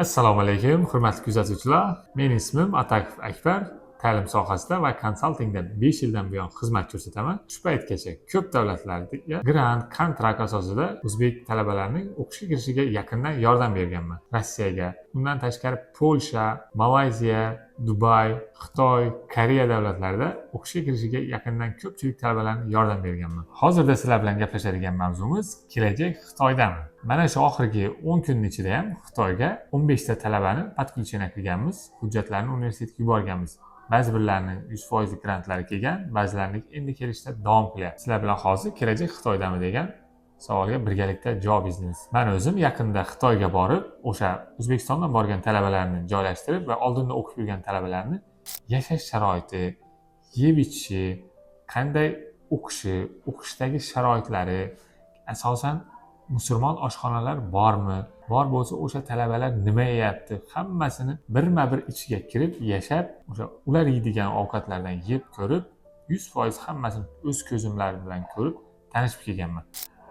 Assalomu alaykum, hurmatli kuzatuvchilar. Mening ismim Atakov Akbar. Ta'lim sohasida va konsaltingda 5 yildan buyon xizmat ko'rsataman. Shu paytgacha ko'p davlatlarga grant, kontrakt asosida o'zbek talabalarining o'qishga kirishiga yaqindan yordam berganman. Rossiyaga, undan tashqari Polsha, Malayziya, Dubay, Xitoy, Koreya davlatlarida o'qishga kirishiga yaqindan ko'pchilik talabalarga yordam berganman. Hozirda sizlar bilan gaplashadigan mavzumiz kelajak Xitoydami. Mana shu oxirgi 10 kunning ichida ham Xitoyga 15 ta talabani podключение qilganmiz, hujjatlarini universitetga yuborganmiz. Ba'zi birlarining 100% grantlari kelgan, ba'zilarining endi kelishda davom qilyapti. Sizlar bilan hozir kelajak Xitoydami degan savolga birgalikda javob izlaymiz. Men o'zim yaqinda Xitoyga borib, o'sha O'zbekistondan borgan talabalarni joylashtirib va oldinda o'qib yurgan talabalarni yashash sharoiti, yeb ichishi, qanday o'qishi, o'qishdagi sharoitlari, asosan musulmon oshxonalar bormi? Bor bo'lsa o'sha talabalar nima yeyapti? Hammasini birma-bir ichiga kirib, yashab, o'sha ular yeydigan ovqatlardan yeb ko'rib, 100% hammasini o'z ko'zimlar bilan ko'rib, tanishib kelganman.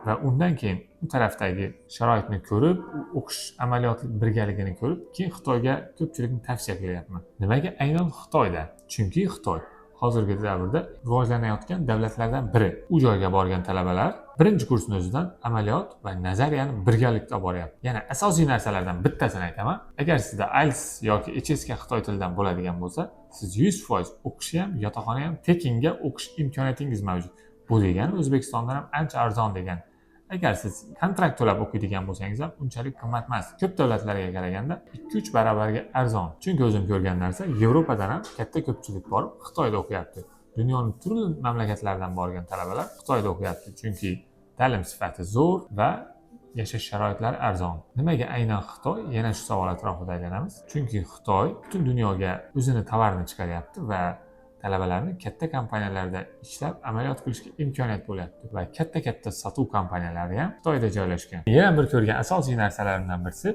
Va undan keyin bu tarafdagi sharoitni ko'rib, o'qish amaliyoti birgaligini ko'rib, keyin Xitoyga ko'pchilikni tavsiya qilyapman. Nimaga aynan Xitoyda? Chunki Xitoy hozirgi davrda rivojlanayotgan davlatlardan biri. U joyga borgan talabalar birinchi kursning o'zidan amaliyot va nazariyani birgalikda boryapti. Yana asosiy narsalardan bittasini aytaman. Agar sizda IELTS yoki HSK Xitoy tilidan bo'ladigan bo'lsa, siz 100% o'qishni ham, yotoqxona ham tekinga o'qish imkoniyatingiz mavjud. Bu degani O'zbekistondan ham ancha arzon degan. Agar siz kontrakt to'lab o'qiydigan bo'lsangiz ham unchalik qimmat emas. Ko'p davlatlarga qaraganda 2-3 barobarga arzon. Chunki o'zim ko'rgan narsa, Yevropadan ham katta ko'pchilik borib Xitoyda o'qiyapti. Dunyoning turli mamlakatlaridan borgan talabalar Xitoyda o'qiyapti. Chunki ta'lim sifati zo'r va yashash sharoitlari arzon. Nimaga aynan Xitoy? Yana shu savol atrofida aylanamiz. Chunki Xitoy butun dunyoga o'zini tovarini chiqaryapti va talabalarni katta kompaniyalarda ishlab amaliyot qilishga imkoniyat bo'lyapti va katta sotuv kompaniyalari ham Xitoyda joylashgan. Yana bir ko'rgan asosiy narsalardan birisi,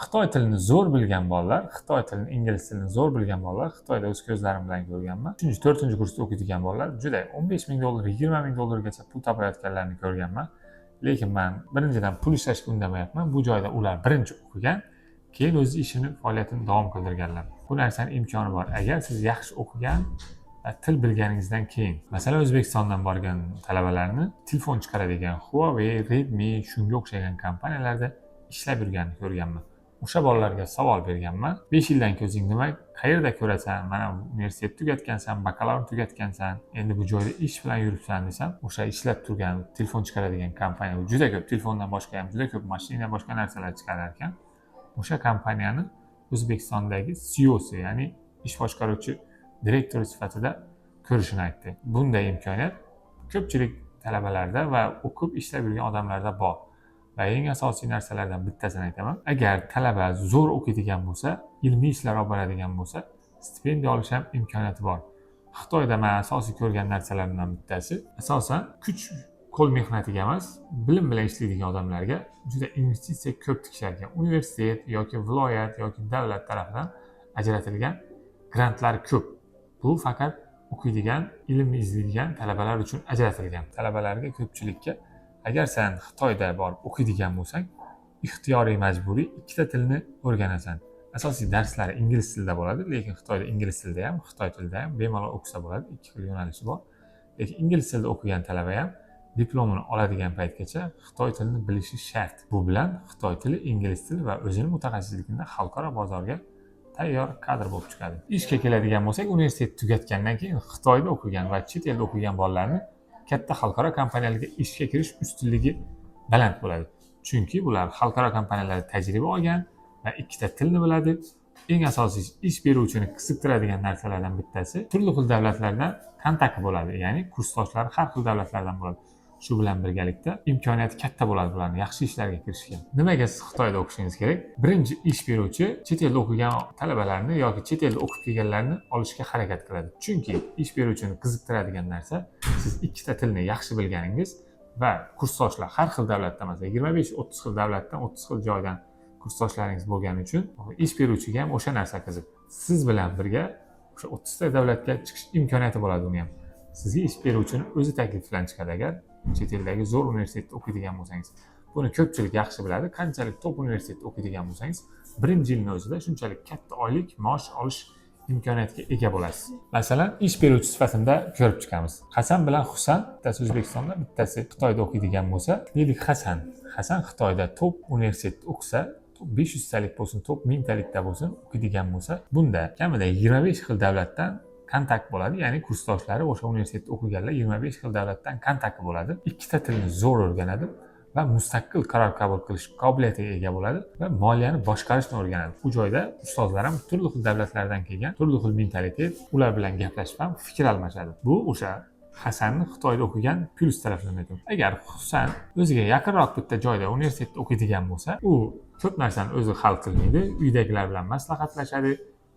Xitoy tilini zo'r bilgan bolalar, Xitoy tilini, ingliz tilini zo'r bilgan bolalar Xitoyda o'z ko'zlarim bilan ko'rganman. 3-4 kursda o'qiydigan bolalar juda $15,000, $20,000gacha pul topayotganlarni ko'rganman. Lekin men birinchidan pul ishlashga undamayapman. Bu joyda ular birinchi o'qigan, keyin o'z ishini, faoliyatini davom qildirganlar. Bu narsaning imkoni bor. Agar siz yaxshi o'qigan va til bilganingizdan keyin, masalan, O'zbekistondan borgan talabalarni telefon chiqaradigan Huawei, Redmi shunga o'xshagan kompaniyalarda ishlab yurganini ko'rganman. O'sha bolalarga savol berganman. 5 yildan keyin o'zing nima, qayerda ko'rasan? Mana universitet tugatgansan, bakalavr tugatgansan, endi bu joyda ish bilan yuribsan desam, o'sha ishlab turgan telefon chiqaradigan kompaniya juda ko'p, telefondan boshqa ham juda ko'p mashina, boshqa narsalar chiqarar ekan. O'sha kompaniyani O'zbekistondagi CEOsi, ya'ni ish boshqaruvchi direktor sifatida ko'rishini aytdi. Bunday imkoniyat ko'pchilik talabalarda va o'qib ishlab yurgan odamlarda bor. Va eng asosiy narsalardan bittasini aytaman. Agar talaba zo'r o'qiydigan bo'lsa, ilmiy ishlar olib boradigan bo'lsa, stipendiya olish ham imkoniyati bor. Xitoyda men asosiy ko'rgan narsalardan bittasi, asosan kuch qo'l mehnatiga emas, bilim bilan ishlaydigan odamlarga juda investitsiya ko'p tikisharkan. Universitet yoki viloyat yoki davlat tarafidan ajratilgan grantlar ko'p. Bu faqat o'qiydigan, ilm izlaydigan talabalar uchun ajratilgan. Talabalarga, ko'pchilikka agar sen Xitoyda borib o'qiydigan bo'lsang, ixtiyoriy majburiy ikkita tilni o'rganasan. Asosiy darslari ingliz tilida bo'ladi, lekin Xitoyda ingliz tilida ham, Xitoy tilida ham bemalol o'qisa bo'ladi. Ikki xil yo'nalishi bor. Lekin ingliz tilida o'qigan talaba ham diplomini oladigan paytgacha Xitoy tilini bilishi shart. Bu bilan Xitoy tili, ingliz tili va o'zining mutaxassisligida xalqaro bozorga tayyor kadr bo'lib chiqadi. Ishga keladigan bo'lsak, universitet tugatgandan keyin Xitoyda o'qigan va chet elda o'qigan bolalarni katta xalqaro kompaniyalarga ishga kirish ustunligi baland bo'ladi. Chunki bular xalqaro kompaniyalarda tajriba olgan va ikkita tilni biladi. Eng asosiy ish beruvchini qiziqtiradigan narsalardan bittasi turli xil davlatlardan kontakt bo'ladi, ya'ni kursdoshlar har xil davlatlardan bo'ladi. Shu bilan birgalikda imkoniyati katta bo'ladi bularning yaxshi ishlarga kirishga. Nimaga siz Xitoyda o'qishingiz kerak? Birinchi ish beruvchi chet elda o'qigan talabalarni yoki chet elda o'qib kelganlarni olishga harakat qiladi. Chunki ish beruvchini qiziqtiradigan narsa siz ikkita tilni yaxshi bilganingiz va kursdoshlar har xil davlatdan, masalan 25-30 xil davlatdan, 30 xil joydan kursdoshlaringiz bo'lgani uchun ish beruvchiga ham o'sha narsa qiziq. Siz bilan birga o'sha 30 ta davlatga chiqish imkoniyati bo'ladi uni ham. Sizga ish beruvchini o'zi taklif bilan chiqadi agar chet eldagi zo'r universitetda o'qiydigan bo'lsangiz. Buni ko'pchilik yaxshi biladi. Qanchalik top universitetda o'qiydigan bo'lsangiz, birinchi yilning o'zida shunchalik katta oylik maosh olish imkoniyatiga ega bo'lasiz. Masalan, ish beruvchi sifatida ko'rib chiqamiz. Hasan bilan Husan, bittasi O'zbekistonda, bittasi Xitoyda o'qiydigan bo'lsa, deylik Hasan Xitoyda top universitetda o'qisa, 500 talik bo'lsin, top 1000 talikda bo'lsin o'qiydigan bo'lsa, bunda kamida 25 xil davlatdan kontakt bo'ladi. Ya'ni kursdoshlari o'sha universitetda o'qiganlar 25 xil davlatdan kontakti bo'ladi. Ikkita tilni zo'r o'rganadi va mustaqil qaror qabul qilish qobiliyatiga ega bo'ladi va moliyani boshqarishni o'rganadi. Bu joyda ustozlar ham turli xil davlatlardan kelgan, turli xil mentalitet, ular bilan gaplashib ham fikr almashadi. Bu o'sha Hasanni Xitoyda o'qigan plyus tarafini aytaman. Agar Husan o'ziga yaqinroq bitta joyda universitetda o'qiydigan bo'lsa, u ko'p narsani o'zi hal qilmaydi, uydagilar bilan maslahatlashadi,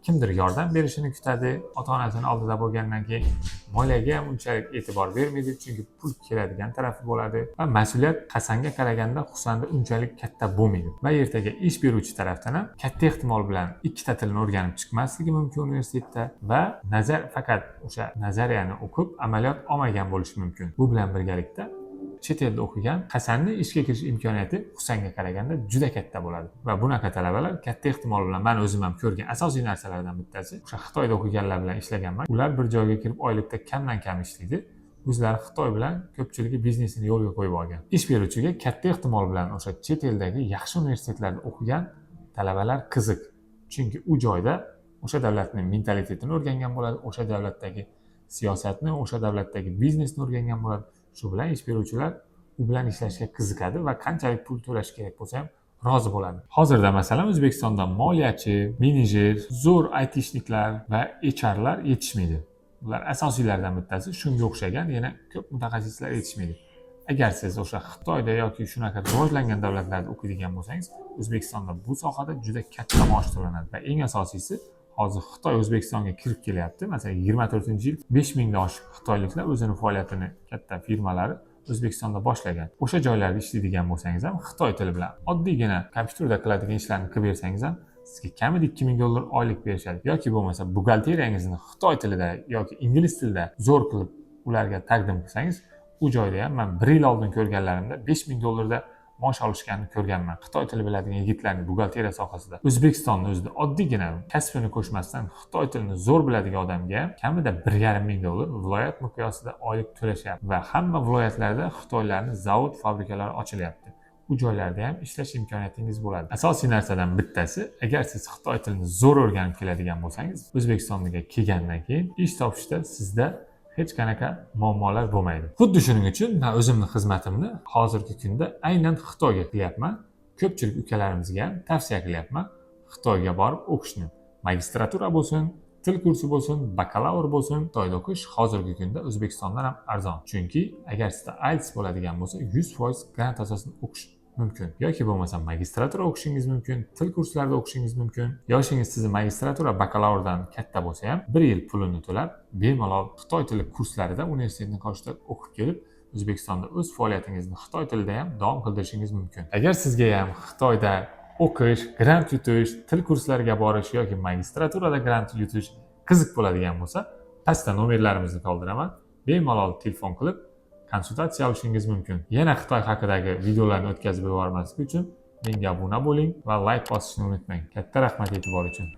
kimdir yordam berishini kutadi, ota-onasini oldida bo'lgandan keyin moliyaga ham unchalik e'tibor bermaydi, chunki pul keladigan tarafi bo'ladi va mas'uliyat Hasanga qaraganda Husanda unchalik katta bo'lmaydi. Va ertaga ish beruvchi tarafdan ham katta ehtimol bilan ikkita tilni o'rganib chiqmasligi mumkin universitetda va faqat o'sha nazariyani o'qib, amaliyot olmagan bo'lishi mumkin. Bu bilan birgalikda chet elda o'qigan Hasanning ishga kirish imkoniyati Husanga qaraganda juda katta bo'ladi. Va bunaqa talabalar katta ehtimol bilan men o'zim ham ko'rgan asosiy narsalardan bittasi o'sha Xitoyda o'qiganlar bilan ishlaganman. Ular bir joyga kirib oylikda kamdan kam ishlaydi. O'zlari Xitoy bilan ko'pchiligi biznesini yo'lga qo'yib olgan. Ish beruvchiga katta ehtimol bilan o'sha chet eldagi yaxshi universitetlarda o'qigan talabalar qiziq. Chunki u joyda o'sha davlatning mentalitetini o'rgangan bo'ladi, o'sha davlatdagi siyosatni, o'sha davlatdagi biznesni o'rgangan bo'ladi. Shu bilan ish beruvchilar u bilan ishlashga qiziqadi va qanchalik pul to'lash kerak bo'lsa ham rozi bo'ladi. Hozirda masalan O'zbekistonda moliyachi, menejer, zo'r aytishniklar va HRlar yetishmaydi. Bular asosiylardan bittasi. Shunga o'xshagan yana ko'p mutaxassislar yetishmaydi. Agar siz o'sha Xitoyda yoki shunaqa rivojlangan davlatlarda o'qiydigan bo'lsangiz, O'zbekistonda bu sohada juda katta maosh to'lanadi va eng asosiysi hozir Xitoy O'zbekistonga kirib kelyapti. Masalan, 24-yil 5000 ga oshiq xitoyliklar o'zini faoliyatini katta firmalari O'zbekistonda boshlagan. O'sha joylarda ishlaydigan bo'lsangiz ham Xitoy tili bilan oddiygina kompyuterda qiladigan ishlarni qilib bersangiz ham sizga kamida $2000 oylik berishadi. Yoki bo'lmasa buxgalteriyangizni Xitoy tilida yoki ingliz tilida zo'r qilib ularga taqdim qilsangiz, u joyda ham men 1 yil oldin ko'rganlarimda $5000 da maosh olishganini ko'rganman. Xitoy tili biladigan yigitlarning buxgalteriya sohasida. O'zbekistonning o'zida oddiygina kasbini qo'shmasdan Xitoy tilini zo'r biladigan odamga kamida $1,500 viloyat miqyosida oylik to'lashyapti va hamma viloyatlarda Xitoylarning zavod, fabrikalari ochilyapti. U joylarda ham ishlash imkoniyatingiz bo'ladi. Asosiy narsadan bittasi, agar siz Xitoy tilini zo'r o'rganib keladigan bo'lsangiz, O'zbekistonga kelgandan keyin ish topishda sizda hech qanaqa muammolar bo'lmaydi. Xuddi shuning uchun men o'zimning xizmatimni hozirgi kunda aynan Xitoyga qilyapman. Ko'pchilik ukalarimizga ham tavsiya qilyapman Xitoyga borib o'qishni. Magistratura bo'lsin, til kursi bo'lsin, bakalavr bo'lsin, Xitoyda o'qish hozirgi kunda O'zbekistondan ham arzon. Chunki agar sizda IELTS bo'ladigan bo'lsa, 100% grant asosida o'qish mumkin. Yoki bo'lmasa magistratura o'qishingiz mumkin, til kurslarida o'qishingiz mumkin. Yoshingiz sizni magistratura, bakalavrdan katta bo'lsa ham 1 yil pulini to'lab, bemalol Xitoy tili kurslarida universitetni qoshida o'qib kelib, O'zbekistonda o'z faoliyatingizni Xitoy tilida ham davom qildirishingiz mumkin. Agar sizga ham Xitoyda o'qish, grant yutish, til kurslariga borish yoki magistraturada grant yutish qiziq bo'ladigan bo'lsa, pastda nomerlarimizni qoldiraman. Bemalol telefon qilib konsultatsiya olishingiz mumkin. Yana Xitoy haqidagi videolarni o'tkazib yubormaslik uchun menga obuna bo'ling va like bosishni unutmang. Katta rahmat e'tibor uchun.